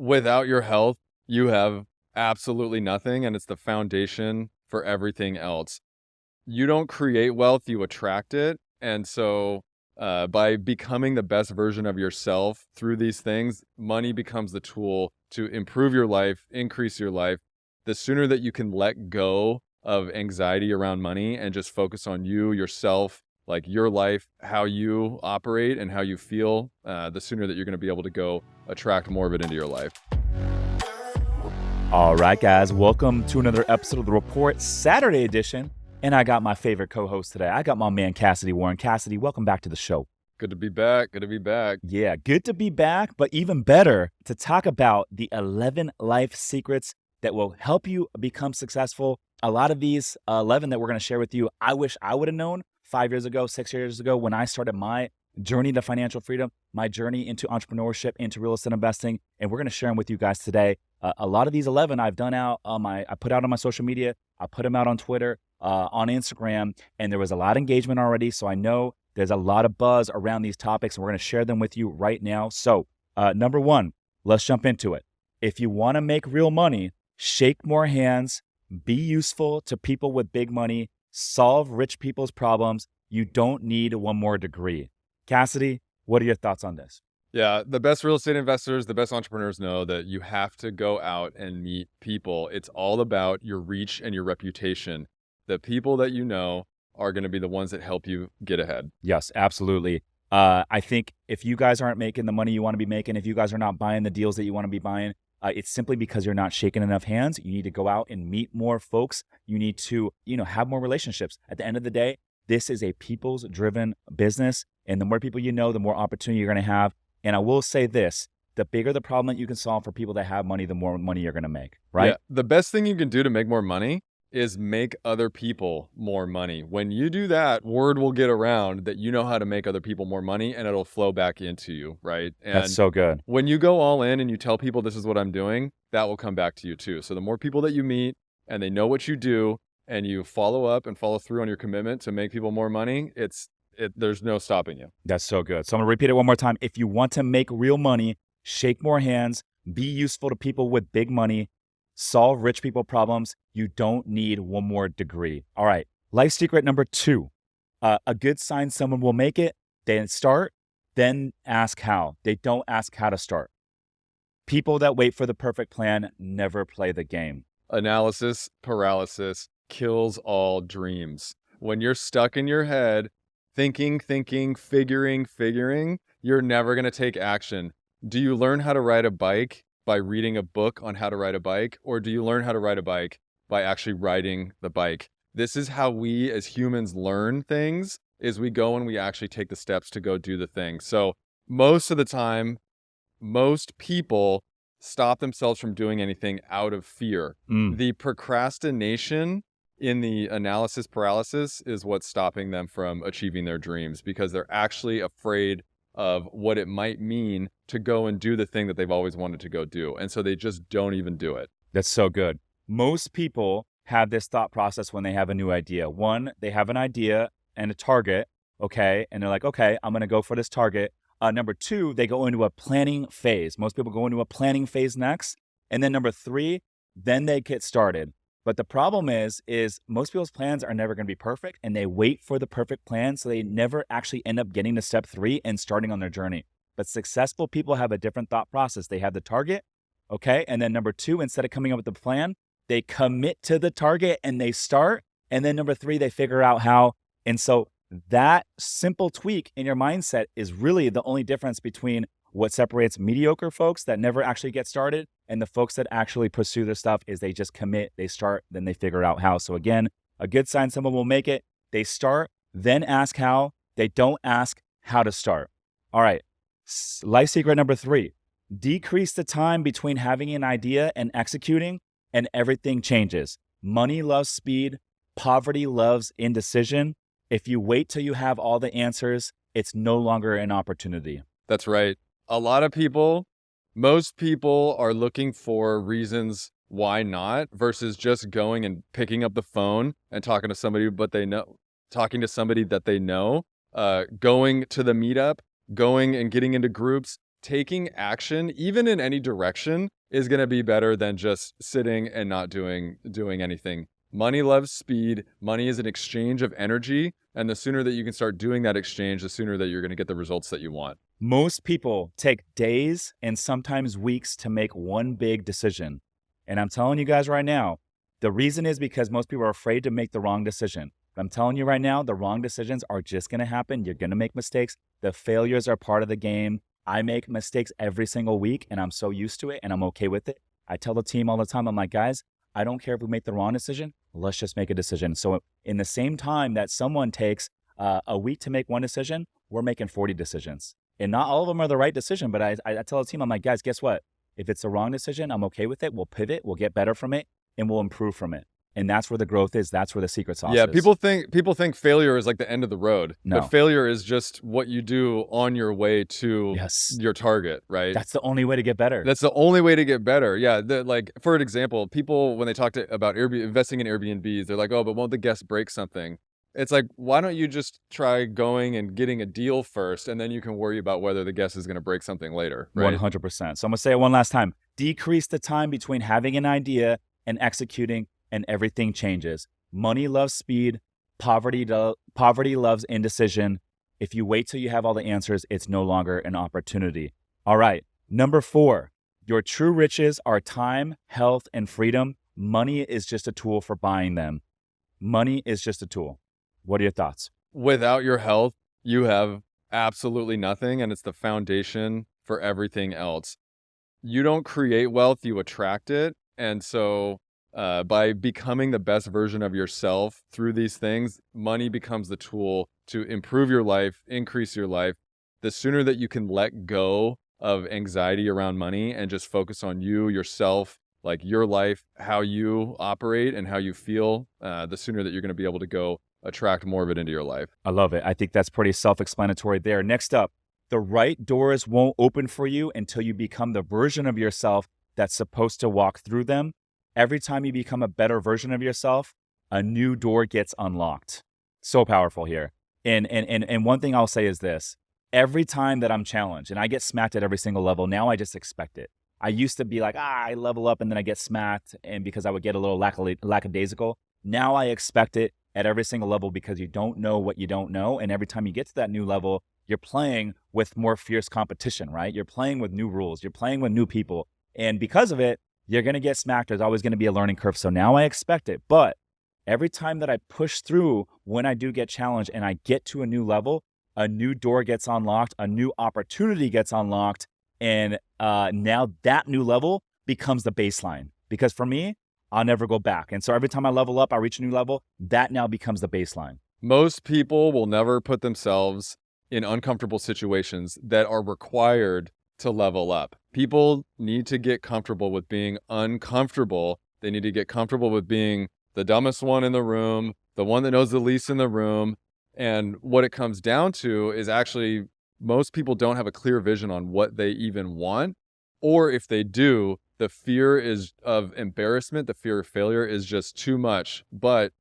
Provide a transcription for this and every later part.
without your health, you have absolutely nothing, and it's the foundation for everything else. You don't create wealth, you attract it. And so by becoming the best version of yourself through these things, money becomes the tool to improve your life, increase your life. The sooner that you can let go of anxiety around money and just focus on you, yourself, like your life, how you operate and how you feel, the sooner that you're going to be able to go attract more of it into your life. All right, guys, welcome to another episode of The Report, Saturday edition. And I got my favorite co-host today. I got my man, Kassidy Warren. Kassidy, welcome back to the show. Good to be back. Good to be back. Yeah, good to be back, but even better to talk about the 11 life secrets that will help you become successful. A lot of these 11 that we're going to share with you, I wish I would have known 5 years ago, 6 years ago, when I started my journey to financial freedom, my journey into entrepreneurship, into real estate investing, and we're going to share them with you guys today. A lot of these 11 I've done out I put out on my social media. I put them out on Twitter, on Instagram, and there was a lot of engagement already. So I know there's a lot of buzz around these topics, and we're going to share them with you right now. So number one, let's jump into it. If you want to make real money, shake more hands, be useful to people with big money, solve rich people's problems. You don't need one more degree. Kassidy, what are your thoughts on this? Yeah, the best real estate investors, the best entrepreneurs know that you have to go out and meet people. It's all about your reach and your reputation. The people that you know are going to be the ones that help you get ahead. Yes, absolutely. I think if you guys aren't making the money you want to be making, if you guys are not buying the deals that you want to be buying, it's simply because you're not shaking enough hands. You need to go out and meet more folks. You need to, have more relationships. At the end of the day, this is a people's driven business. And the more people you know, the more opportunity you're going to have. And I will say this, the bigger the problem that you can solve for people that have money, the more money you're going to make, right? Yeah, the best thing you can do to make more money is make other people more money. When you do that, word will get around that you know how to make other people more money, and it'll flow back into you, right? And that's so good. When you go all in and you tell people this is what I'm doing, that will come back to you too. So the more people that you meet and they know what you do and you follow up and follow through on your commitment to make people more money, there's no stopping you. That's so good. So I'm going to repeat it one more time. If you want to make real money, shake more hands, be useful to people with big money, solve rich people problems. You don't need one more degree. All right. Life secret number 2. A good sign someone will make it, they start, then ask how. They don't ask how to start. People that wait for the perfect plan never play the game. Analysis paralysis kills all dreams. When you're stuck in your head, thinking, figuring, you're never going to take action. Do you learn how to ride a bike by reading a book on how to ride a bike? Or do you learn how to ride a bike by actually riding the bike? This is how we as humans learn things, is we go and we actually take the steps to go do the thing. So most of the time, most people stop themselves from doing anything out of fear. The procrastination in the analysis paralysis is what's stopping them from achieving their dreams, because they're actually afraid of what it might mean to go and do the thing that they've always wanted to go do. And so they just don't even do it. That's so good. Most people have this thought process when they have a new idea. One, they have an idea and a target, okay? And they're like, okay, I'm going to go for this target. Number 2, they go into a planning phase. Most people go into a planning phase next. And then number 3, then they get started. But the problem is most people's plans are never going to be perfect, and they wait for the perfect plan, so they never actually end up getting to step 3 and starting on their journey. But successful people have a different thought process. They have the target, okay? And then number 2, instead of coming up with the plan, they commit to the target and they start. And then number 3, they figure out how. And so that simple tweak in your mindset is really the only difference between what separates mediocre folks that never actually get started and the folks that actually pursue their stuff is they just commit, they start, then they figure out how. So again, a good sign someone will make it. They start, then ask how. They don't ask how to start. All right. Life secret number 3, decrease the time between having an idea and executing, and everything changes. Money loves speed. Poverty loves indecision. If you wait till you have all the answers, it's no longer an opportunity. That's right. A lot of people, most people are looking for reasons why not versus just going and picking up the phone and talking to somebody that they know, going to the meetup, going and getting into groups, taking action, even in any direction, is going to be better than just sitting and not doing anything. Money loves speed. Money is an exchange of energy. And the sooner that you can start doing that exchange, the sooner that you're going to get the results that you want. Most people take days and sometimes weeks to make one big decision. And I'm telling you guys right now, the reason is because most people are afraid to make the wrong decision. I'm telling you right now, the wrong decisions are just going to happen. You're going to make mistakes. The failures are part of the game. I make mistakes every single week, and I'm so used to it, and I'm okay with it. I tell the team all the time, I'm like, guys, I don't care if we make the wrong decision. Let's just make a decision. So in the same time that someone takes a week to make one decision, we're making 40 decisions. And not all of them are the right decision, but I tell the team, I'm like, guys, guess what? If it's the wrong decision, I'm okay with it. We'll pivot, we'll get better from it, and we'll improve from it. And that's where the growth is. That's where the secret sauce is. Yeah, people think failure is like the end of the road. No. But failure is just what you do on your way to your target, right? That's the only way to get better. That's the only way to get better. Yeah, like for an example, people when they talk about investing in Airbnbs, they're like, "Oh, but won't the guest break something?" It's like, why don't you just try going and getting a deal first, and then you can worry about whether the guest is going to break something later, right? 100%. So I'm going to say it one last time. Decrease the time between having an idea and executing, and everything changes. Money loves speed. Poverty loves indecision. If you wait till you have all the answers, it's no longer an opportunity. All right. Number 4, your true riches are time, health, and freedom. Money is just a tool for buying them. Money is just a tool. What are your thoughts? Without your health, you have absolutely nothing, and it's the foundation for everything else. You don't create wealth, you attract it. And so by becoming the best version of yourself through these things, money becomes the tool to improve your life, increase your life. The sooner that you can let go of anxiety around money and just focus on you, yourself, like your life, how you operate and how you feel, the sooner that you're going to be able to go attract more of it into your life. I love it. I think that's pretty self-explanatory there. Next up, the right doors won't open for you until you become the version of yourself that's supposed to walk through them. Every time you become a better version of yourself, a new door gets unlocked. So powerful here. And one thing I'll say is this. Every time that I'm challenged, and I get smacked at every single level, now I just expect it. I used to be like, I level up and then I get smacked, and because I would get a little lackadaisical. Now I expect it at every single level because you don't know what you don't know. And every time you get to that new level, you're playing with more fierce competition, right? You're playing with new rules. You're playing with new people. And because of it, you're going to get smacked. There's always going to be a learning curve. So now I expect it. But every time that I push through, when I do get challenged and I get to a new level, a new door gets unlocked, a new opportunity gets unlocked. And now that new level becomes the baseline. Because for me, I'll never go back. And so every time I level up, I reach a new level, that now becomes the baseline. Most people will never put themselves in uncomfortable situations that are required to level up. People need to get comfortable with being uncomfortable. They need to get comfortable with being the dumbest one in the room, the one that knows the least in the room. And what it comes down to is actually most people don't have a clear vision on what they even want. Or if they do, the fear of embarrassment, the fear of failure is just too much. But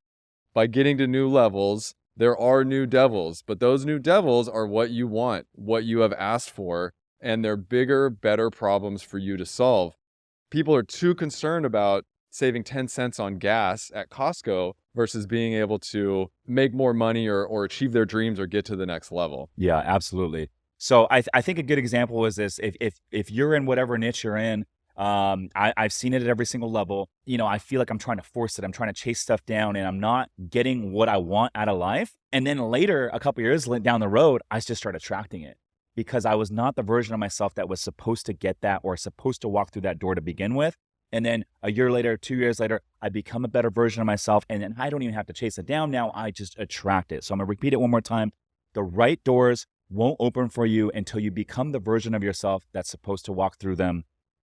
by getting to new levels, there are new devils. But those new devils are what you want, what you have asked for. And they're bigger, better problems for you to solve. People are too concerned about saving 10 cents on gas at Costco versus being able to make more money or achieve their dreams or get to the next level. Yeah, absolutely. So I think a good example is this. If you're in whatever niche you're in, I've seen it at every single level. You know, I feel like I'm trying to force it. I'm trying to chase stuff down and I'm not getting what I want out of life. And then later, a couple years down the road, I just start attracting it. Because I was not the version of myself that was supposed to get that or supposed to walk through that door to begin with. And then a year later, 2 years later, I become a better version of myself. And then I don't even have to chase it down. Now I just attract it. So I'm going to repeat it one more time. The right doors won't open for you until you become the version of yourself that's supposed to walk through them.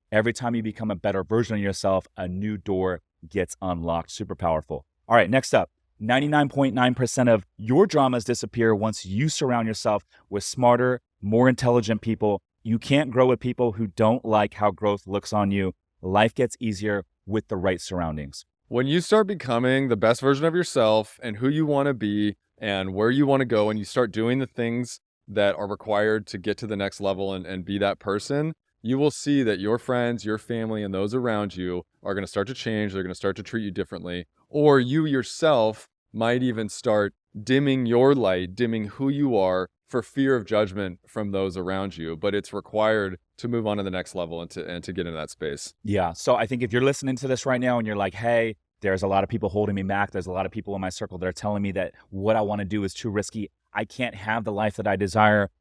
Every time you become a better version of yourself, a new door gets unlocked. Super powerful. All right, next up. 99.9% of your dramas disappear once you surround yourself with smarter, more intelligent people. You can't grow with people who don't like how growth looks on you. Life gets easier with the right surroundings. When you start becoming the best version of yourself and who you want to be and where you want to go, and you start doing the things that are required to get to the next level and be that person, you will see that your friends, your family, and those around you are going to start to change. They're going to start to treat you differently. Or you yourself might even start dimming your light, dimming who you are for fear of judgment from those around you. But it's required to move on to the next level and to get into that space. Yeah. So I think if you're listening to this right now and you're like, hey, there's a lot of people holding me back. There's a lot of people in my circle that are telling me that what I want to do is too risky. I can't have the life that I desire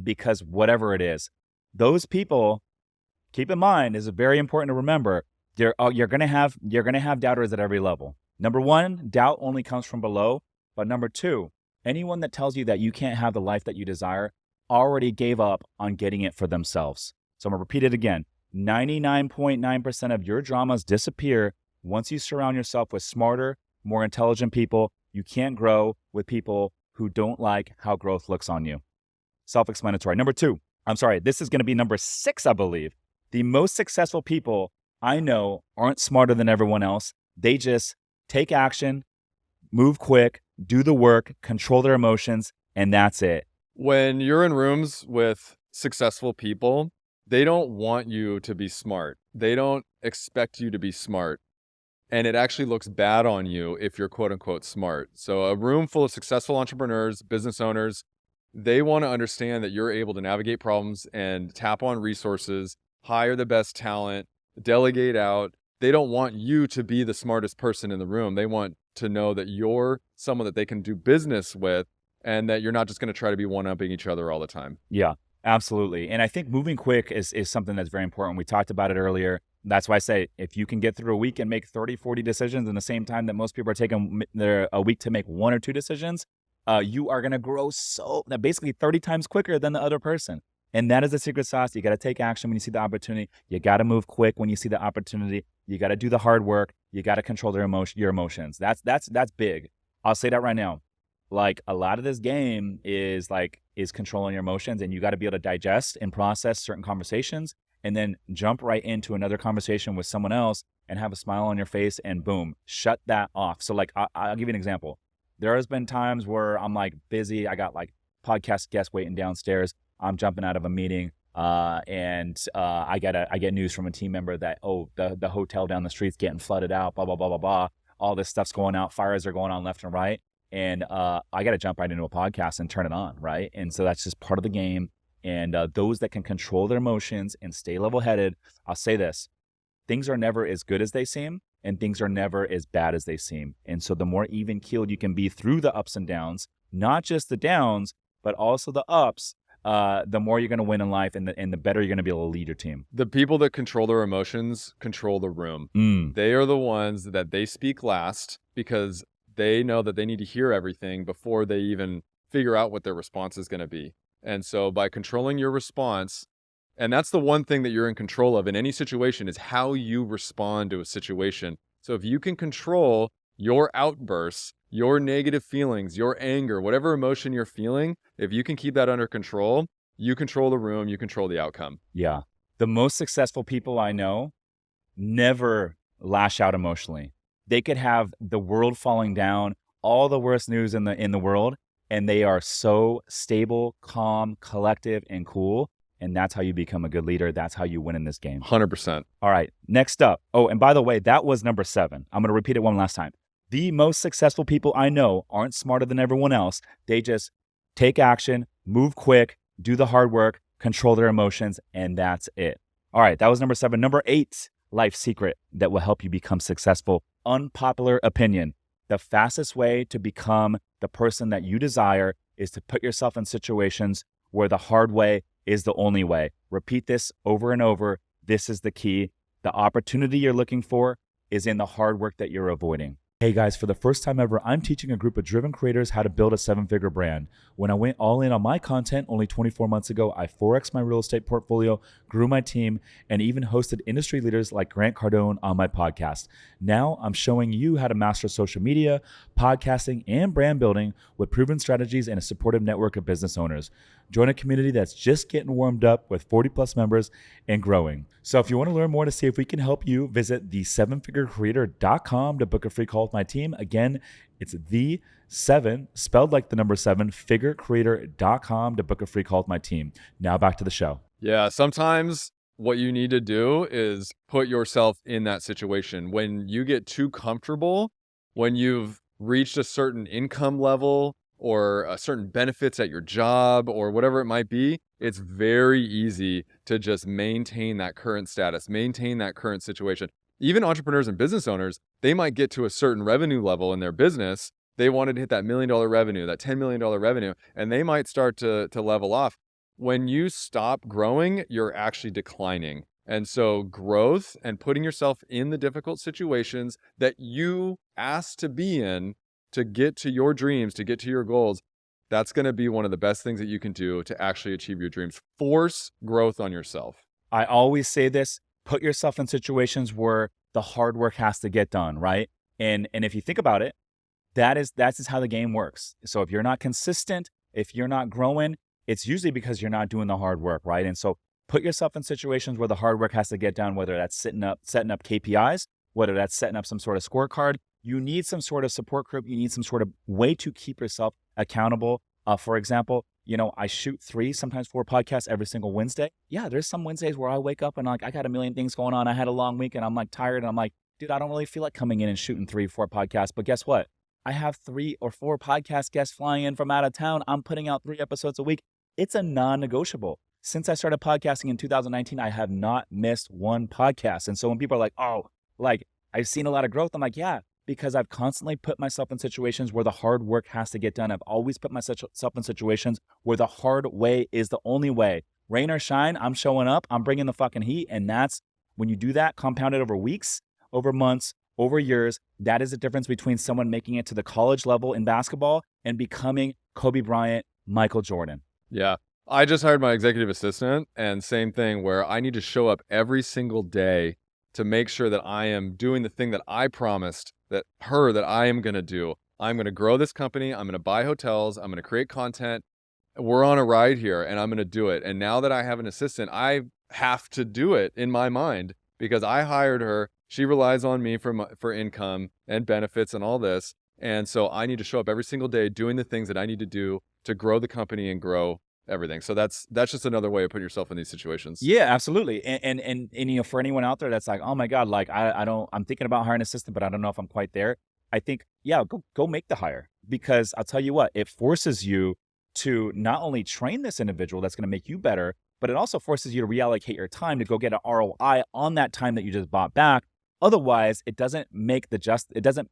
because whatever it is. Those people, keep in mind, is very important to remember. You're gonna have doubters at every level. Number one, doubt only comes from below. But number two, anyone that tells you that you can't have the life that you desire already gave up on getting it for themselves. So I'm gonna repeat it again. 99.9% of your dramas disappear once you surround yourself with smarter, more intelligent people. You can't grow with people who don't like how growth looks on you. Self-explanatory. This is going to be number 6, I believe. The most successful people I know aren't smarter than everyone else. They just take action, move quick, do the work, control their emotions, and that's it. When you're in rooms with successful people, they don't want you to be smart. They don't expect you to be smart. And it actually looks bad on you if you're quote unquote smart. So a room full of successful entrepreneurs, business owners, they want to understand that you're able to navigate problems and tap on resources, hire the best talent, delegate out. They don't want you to be the smartest person in the room. They want to know that you're someone that they can do business with and that you're not just going to try to be one-upping each other all the time. Yeah, absolutely. And I think moving quick is something that's very important. We talked about it earlier. That's why I say if you can get through a week and make 30, 40 decisions in the same time that most people are taking a week to make 1 or 2 decisions, you are going to grow basically 30 times quicker than the other person. And that is the secret sauce. You got to take action when you see the opportunity. You got to move quick when you see the opportunity. You got to do the hard work. You got to control your emotions. That's big. I'll say that right now. Like a lot of this game is controlling your emotions, and you got to be able to digest and process certain conversations and then jump right into another conversation with someone else and have a smile on your face and boom, shut that off. So like, I'll give you an example. There has been times where I'm like busy. I got like podcast guests waiting downstairs. I'm jumping out of a meeting and I get news from a team member that, the hotel down the street's getting flooded out, blah, blah, blah, blah, blah. All this stuff's going out. Fires are going on left and right. And I got to jump right into a podcast and turn it on, right? And so that's just part of the game. And those that can control their emotions and stay level-headed, I'll say this, things are never as good as they seem, and things are never as bad as they seem. And so the more even-keeled you can be through the ups and downs, not just the downs, but also the ups, the more you're going to win in life and the better you're going to be able to lead your team. The people that control their emotions control the room. They are the ones that they speak last because they know that they need to hear everything before they even figure out what their response is going to be. And so by controlling your response, and that's the one thing that you're in control of in any situation is how you respond to a situation. So if you can control your outbursts, your negative feelings, your anger, whatever emotion you're feeling, if you can keep that under control, you control the room, you control the outcome. Yeah. The most successful people I know never lash out emotionally. They could have the world falling down, all the worst news in the world, and they are so stable, calm, collective, and cool. And that's how you become a good leader. That's how you win in this game. 100%. All right, next up. Oh, and by the way, that was number 7. I'm going to repeat it one last time. The most successful people I know aren't smarter than everyone else. They just take action, move quick, do the hard work, control their emotions, and that's it. All right, that was number 7. Number 8, life secret that will help you become successful. Unpopular opinion. The fastest way to become the person that you desire is to put yourself in situations where the hard way is the only way. Repeat this over and over. This is the key. The opportunity you're looking for is in the hard work that you're avoiding. Hey guys, for the first time ever, I'm teaching a group of driven creators how to build a 7-figure brand. When I went all in on my content only 24 months ago, I 4x'd my real estate portfolio, grew my team, and even hosted industry leaders like Grant Cardone on my podcast. Now I'm showing you how to master social media, podcasting, and brand building with proven strategies and a supportive network of business owners. Join a community that's just getting warmed up with 40 plus members and growing. So if you want to learn more to see if we can help you, visit the7figurecreator.com to book a free call with my team. Again, it's the 7, spelled like the number 7, figurecreator.com to book a free call with my team. Now back to the show. Yeah, sometimes what you need to do is put yourself in that situation. When you get too comfortable, when you've reached a certain income level or a certain benefits at your job or whatever it might be, it's very easy to just maintain that current status, maintain that current situation. Even entrepreneurs and business owners, they might get to a certain revenue level in their business. They wanted to hit that $1 million revenue, that $10 million revenue, and they might start to level off. When you stop growing, you're actually declining. And so growth and putting yourself in the difficult situations that you asked to be in to get to your dreams, to get to your goals, that's going to be one of the best things that you can do to actually achieve your dreams. Force growth on yourself. I always say this, put yourself in situations where the hard work has to get done, right? And if you think about it, that's just how the game works. So if you're not consistent, if you're not growing, it's usually because you're not doing the hard work, right? And so put yourself in situations where the hard work has to get done, whether that's setting up KPIs, whether that's setting up some sort of scorecard. You need some sort of support group. You need some sort of way to keep yourself accountable. For example, I shoot 3, sometimes 4 podcasts every single Wednesday. Yeah, there's some Wednesdays where I wake up and I got a million things going on. I had a long week and I'm tired and I'm dude, I don't really feel like coming in and shooting 3, 4 podcasts. But guess what? I have 3 or 4 podcast guests flying in from out of town. I'm putting out 3 episodes a week. It's a non-negotiable. Since I started podcasting in 2019, I have not missed one podcast. And so when people are I've seen a lot of growth, I'm yeah, because I've constantly put myself in situations where the hard work has to get done. I've always put myself in situations where the hard way is the only way. Rain or shine, I'm showing up, I'm bringing the fucking heat. And that's when you do that, compounded over weeks, over months, over years, that is the difference between someone making it to the college level in basketball and becoming Kobe Bryant, Michael Jordan. Yeah. I just hired my executive assistant, and same thing where I need to show up every single day to make sure that I am doing the thing that I promised that I am going to do. I'm going to grow this company. I'm going to buy hotels. I'm going to create content. We're on a ride here and I'm going to do it. And now that I have an assistant, I have to do it in my mind because I hired her. She relies on me for income and benefits and all this. And so I need to show up every single day doing the things that I need to do to grow the company and grow everything. So that's just another way of putting yourself in these situations. Yeah, absolutely. And for anyone out there that's oh my God, I'm thinking about hiring an assistant, but I don't know if I'm quite there. I think, yeah, go make the hire, because I'll tell you what, it forces you to not only train this individual that's going to make you better, but it also forces you to reallocate your time to go get an ROI on that time that you just bought back. Otherwise, it doesn't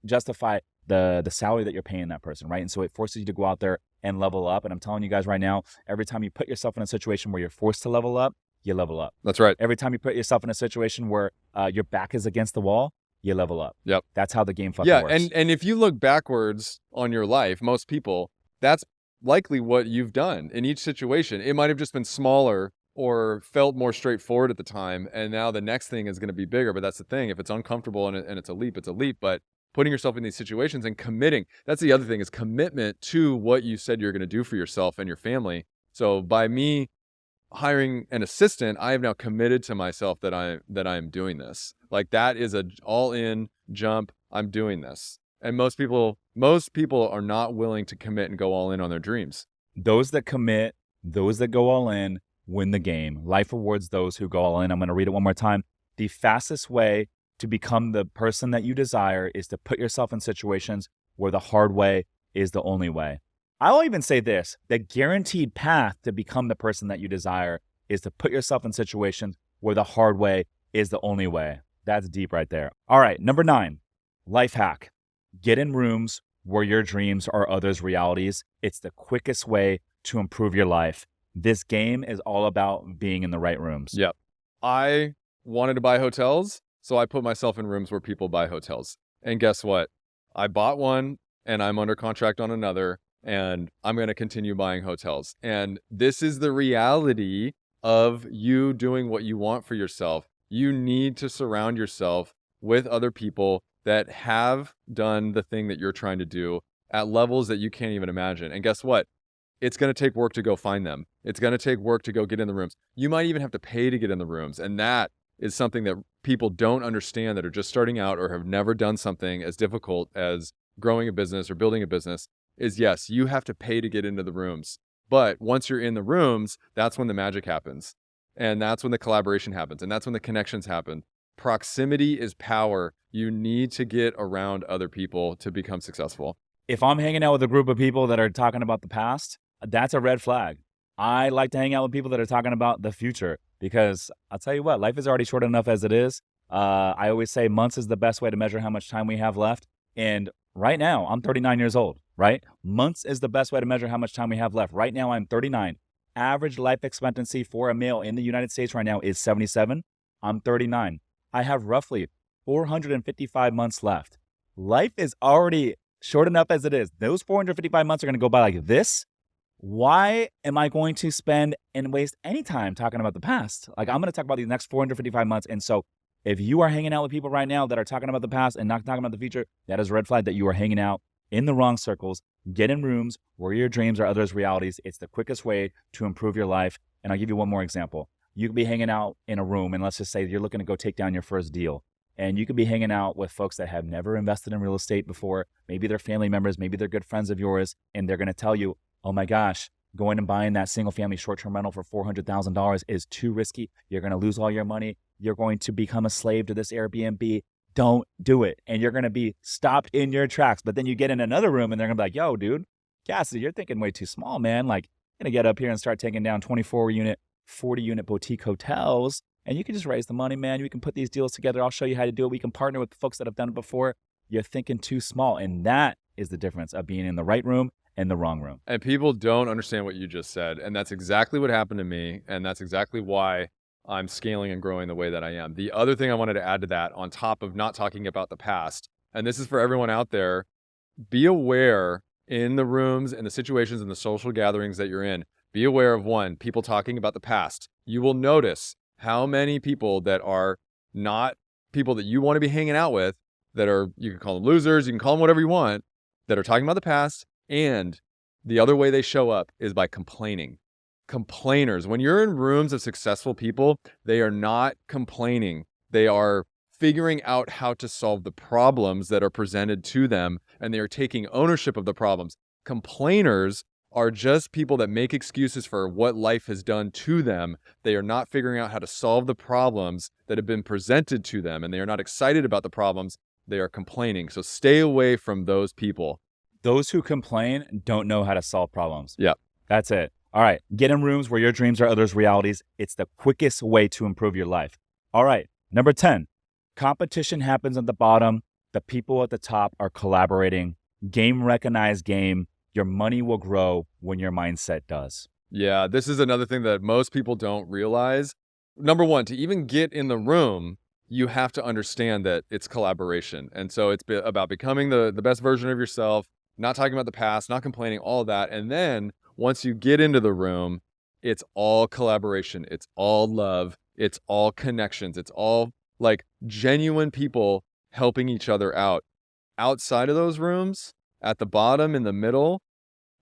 justify the salary that you're paying that person, right? And so it forces you to go out there and level up. And I'm telling you guys right now, every time you put yourself in a situation where you're forced to level up, you level up. That's right. Every time you put yourself in a situation where your back is against the wall, you level up. Yep. That's how the game fucking works. Yeah, and if you look backwards on your life, most people, that's likely what you've done in each situation. It might have just been smaller or felt more straightforward at the time, and now the next thing is going to be bigger. But that's the thing. If it's uncomfortable and it's a leap, it's a leap. But putting yourself in these situations and committing, that's the other thing, is commitment to what you said you're going to do for yourself and your family. So by me hiring an assistant, I have now committed to myself that I am doing this. Like, that is a all-in jump. I'm doing this. And most people are not willing to commit and go all in on their dreams. Those that commit, those that go all in, win the game. Life rewards those who go all in. I'm going to read it one more time. The fastest way to become the person that you desire is to put yourself in situations where the hard way is the only way. I'll even say this: the guaranteed path to become the person that you desire is to put yourself in situations where the hard way is the only way. That's deep right there. All right, number 9, life hack. Get in rooms where your dreams are others' realities. It's the quickest way to improve your life. This game is all about being in the right rooms. Yep. I wanted to buy hotels, so I put myself in rooms where people buy hotels. And guess what? I bought one and I'm under contract on another, and I'm going to continue buying hotels. And this is the reality of you doing what you want for yourself. You need to surround yourself with other people that have done the thing that you're trying to do at levels that you can't even imagine. And guess what? It's going to take work to go find them. It's going to take work to go get in the rooms. You might even have to pay to get in the rooms. And that is something that people don't understand that are just starting out or have never done something as difficult as growing a business or building a business is, yes, you have to pay to get into the rooms. But once you're in the rooms, that's when the magic happens. And that's when the collaboration happens. And that's when the connections happen. Proximity is power. You need to get around other people to become successful. If I'm hanging out with a group of people that are talking about the past, that's a red flag. I like to hang out with people that are talking about the future because I'll tell you what, life is already short enough as it is. I always say months is the best way to measure how much time we have left. And right now, I'm 39 years old, right? Months is the best way to measure how much time we have left. Right now, I'm 39. Average life expectancy for a male in the United States right now is 77. I'm 39. I have roughly 455 months left. Life is already short enough as it is. Those 455 months are going to go by like this. Why am I going to spend and waste any time talking about the past? Like, I'm going to talk about these next 455 months. And so if you are hanging out with people right now that are talking about the past and not talking about the future, that is a red flag that you are hanging out in the wrong circles. Get in rooms where your dreams are others' realities. It's the quickest way to improve your life. And I'll give you one more example. You could be hanging out in a room, and let's just say you're looking to go take down your first deal. And you could be hanging out with folks that have never invested in real estate before. Maybe they're family members, maybe they're good friends of yours, and they're going to tell you, oh my gosh, going and buying that single family short-term rental for $400,000 is too risky. You're going to lose all your money. You're going to become a slave to this Airbnb. Don't do it. And you're going to be stopped in your tracks. But then you get in another room and they're going to be like, yo, dude, Kassidy, you're thinking way too small, man. Like, you're going to get up here and start taking down 24-unit, 40-unit boutique hotels. And you can just raise the money, man. We can put these deals together. I'll show you how to do it. We can partner with folks that have done it before. You're thinking too small. And that is the difference of being in the right room and the wrong room. And people don't understand what you just said. And that's exactly what happened to me. And that's exactly why I'm scaling and growing the way that I am. The other thing I wanted to add to that, on top of not talking about the past, and this is for everyone out there, be aware in the rooms and the situations and the social gatherings that you're in, be aware of one, people talking about the past. You will notice how many people that are not people that you want to be hanging out with, that are, you can call them losers, you can call them whatever you want, that are talking about the past. And the other way they show up is by complaining. Complainers. When you're in rooms of successful people, they are not complaining. They are figuring out how to solve the problems that are presented to them, and they are taking ownership of the problems. Complainers are just people that make excuses for what life has done to them. They are not figuring out how to solve the problems that have been presented to them, and they are not excited about the problems. They are complaining. So stay away from those people. Those who complain don't know how to solve problems. Yeah. That's it. All right. Get in rooms where your dreams are others' realities. It's the quickest way to improve your life. All right. Number 10, competition happens at the bottom. The people at the top are collaborating. Game recognize game. Your money will grow when your mindset does. Yeah. This is another thing that most people don't realize. Number one, to even get in the room, you have to understand that it's collaboration. And so it's about becoming the best version of yourself, not talking about the past, not complaining, all of that. And then once you get into the room, it's all collaboration. It's all love. It's all connections. It's all like genuine people helping each other out. Outside of those rooms, at the bottom, in the middle,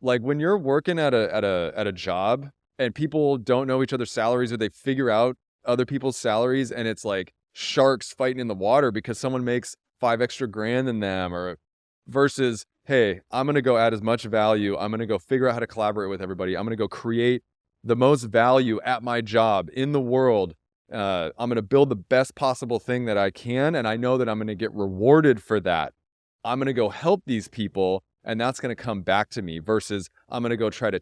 like when you're working at a job and people don't know each other's salaries, or they figure out other people's salaries, and it's like sharks fighting in the water because someone makes $5 extra grand than them, or versus, hey, I'm going to go add as much value. I'm going to go figure out how to collaborate with everybody. I'm going to go create the most value at my job in the world. I'm going to build the best possible thing that I can. And I know that I'm going to get rewarded for that. I'm going to go help these people, and that's going to come back to me, versus I'm going to go try to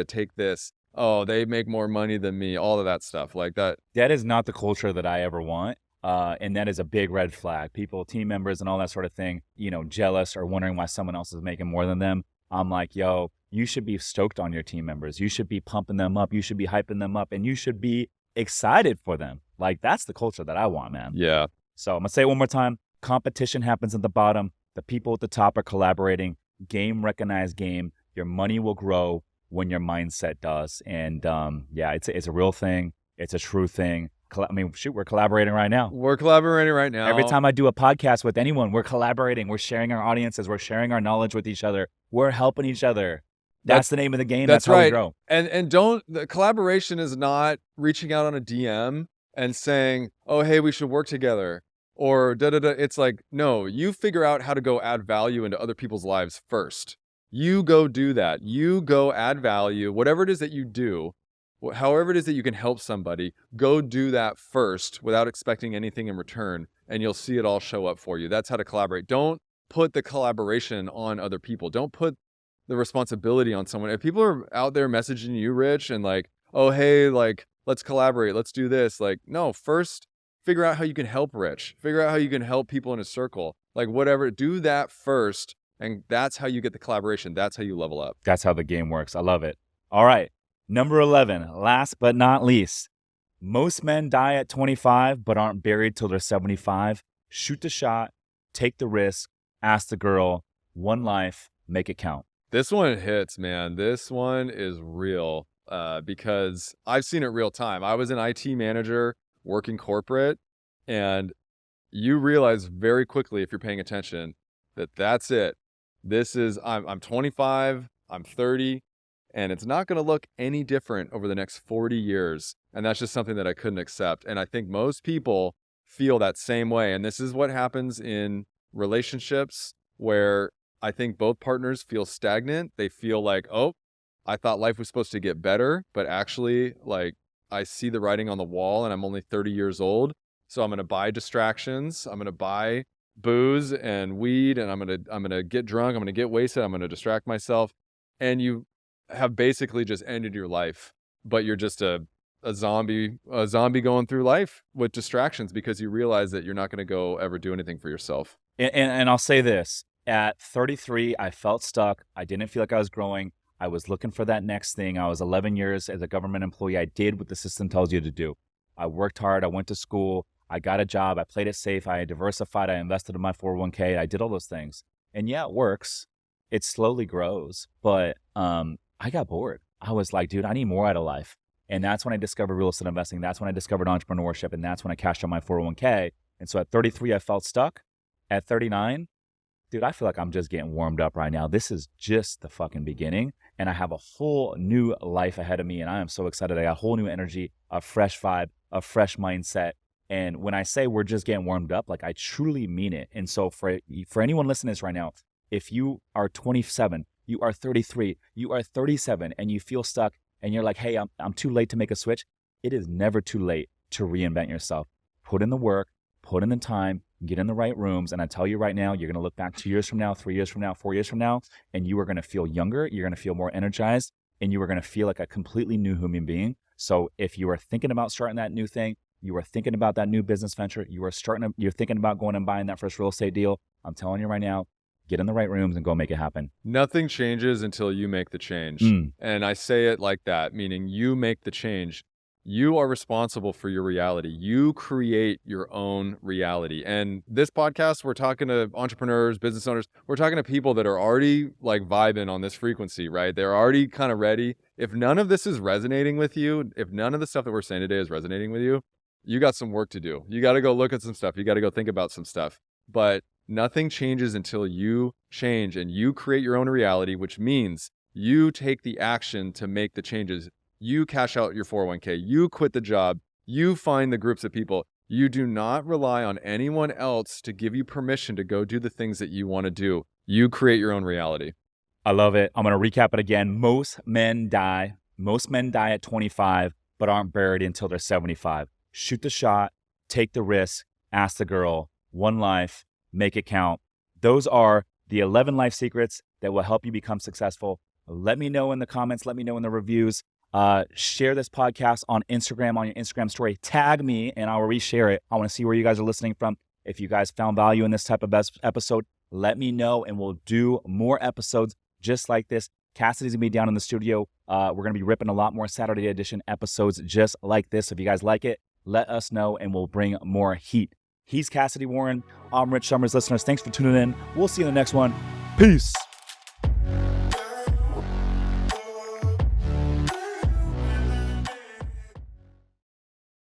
take this. Oh, they make more money than me. All of that stuff like that. That is not the culture that I ever want. And that is a big red flag. People, team members and all that sort of thing, jealous or wondering why someone else is making more than them. I'm like, yo, you should be stoked on your team members. You should be pumping them up. You should be hyping them up, and you should be excited for them. Like, that's the culture that I want, man. Yeah. So I'm going to say it one more time. Competition happens at the bottom. The people at the top are collaborating. Game recognize game. Your money will grow when your mindset does. And it's a real thing. It's a true thing. We're collaborating right now. We're collaborating right now. Every time I do a podcast with anyone, we're collaborating. We're sharing our audiences. We're sharing our knowledge with each other. We're helping each other. That's the name of the game. That's how we right. grow. And the collaboration is not reaching out on a DM and saying, "Oh, hey, we should work together," or da da da. It's like, no, you figure out how to go add value into other people's lives first. You go do that. You go add value, whatever it is that you do, however it is that you can help somebody. Go do that first without expecting anything in return, and you'll see it all show up for you. That's how to collaborate. Don't put the collaboration on other people. Don't put the responsibility on someone. If people are out there messaging you, Rich, and like, "Oh, hey, like, let's collaborate, let's do this," like, no, first figure out how you can help Rich. Figure out how you can help people in his circle. Like, whatever, do that first, and that's how you get the collaboration. That's how you level up. That's how the game works. I love it. All right. Number 11, last but not least. Most men die at 25 but aren't buried till they're 75. Shoot the shot, take the risk, ask the girl, one life, make it count. This one hits, man. This one is real because I've seen it real time. I was an IT manager working corporate, and you realize very quickly, if you're paying attention, that that's it. This is, I'm 25, I'm 30, and it's not going to look any different over the next 40 years. And that's just something that I couldn't accept. And I think most people feel that same way. And this is what happens in relationships where I think both partners feel stagnant. They feel like, oh, I thought life was supposed to get better, but actually, like, I see the writing on the wall and I'm only 30 years old. So I'm going to buy distractions. I'm going to buy booze and weed, and I'm going to get drunk. I'm going to get wasted. I'm going to distract myself. And you have basically just ended your life, but you're just a zombie going through life with distractions because you realize that you're not going to go ever do anything for yourself. And I'll say this. At 33, I felt stuck. I didn't feel like I was growing. I was looking for that next thing. I was 11 years as a government employee. I did what the system tells you to do. I worked hard. I went to school. I got a job. I played it safe. I diversified. I invested in my 401k. I did all those things. And yeah, it works. It slowly grows. But I got bored. I was like, dude, I need more out of life. And that's when I discovered real estate investing. That's when I discovered entrepreneurship. And that's when I cashed out my 401k. And so at 33, I felt stuck. At 39, dude, I feel like I'm just getting warmed up right now. This is just the fucking beginning. And I have a whole new life ahead of me. And I am so excited. I got a whole new energy, a fresh vibe, a fresh mindset. And when I say we're just getting warmed up, like, I truly mean it. And so for anyone listening to this right now, if you are 27, you are 33, you are 37, and you feel stuck and you're like, hey, I'm too late to make a switch, it is never too late to reinvent yourself. Put in the work, put in the time, get in the right rooms. And I tell you right now, you're going to look back 2 years from now, 3 years from now, 4 years from now, and you are going to feel younger. You're going to feel more energized, and you are going to feel like a completely new human being. So if you are thinking about starting that new thing, you are thinking about that new business venture, you're thinking about going and buying that first real estate deal, I'm telling you right now, get in the right rooms and go make it happen. Nothing changes until you make the change. And I say it like that, meaning you make the change. You are responsible for your reality. You create your own reality. And this podcast, we're talking to entrepreneurs, business owners. We're talking to people that are already like vibing on this frequency, right? They're already kind of ready. If none of this is resonating with you, if none of the stuff that we're saying today is resonating with you, you got some work to do. You got to go look at some stuff. You got to go think about some stuff. But nothing changes until you change and you create your own reality, which means you take the action to make the changes. You cash out your 401k, you quit the job, you find the groups of people. You do not rely on anyone else to give you permission to go do the things that you want to do. You create your own reality. I love it. I'm going to recap it again. Most men die at 25, but aren't buried until they're 75. Shoot the shot, take the risk, ask the girl, one life, make it count. Those are the 11 life secrets that will help you become successful. Let me know in the comments. Let me know in the reviews. Share this podcast on Instagram, on your Instagram story. Tag me and I'll reshare it. I want to see where you guys are listening from. If you guys found value in this type of episode, let me know and we'll do more episodes just like this. Kassidy's going to be down in the studio. We're going to be ripping a lot more Saturday edition episodes just like this. If you guys like it, let us know and we'll bring more heat. He's Kassidy Warren. I'm Rich Summers. Listeners, thanks for tuning in. We'll see you in the next one. Peace.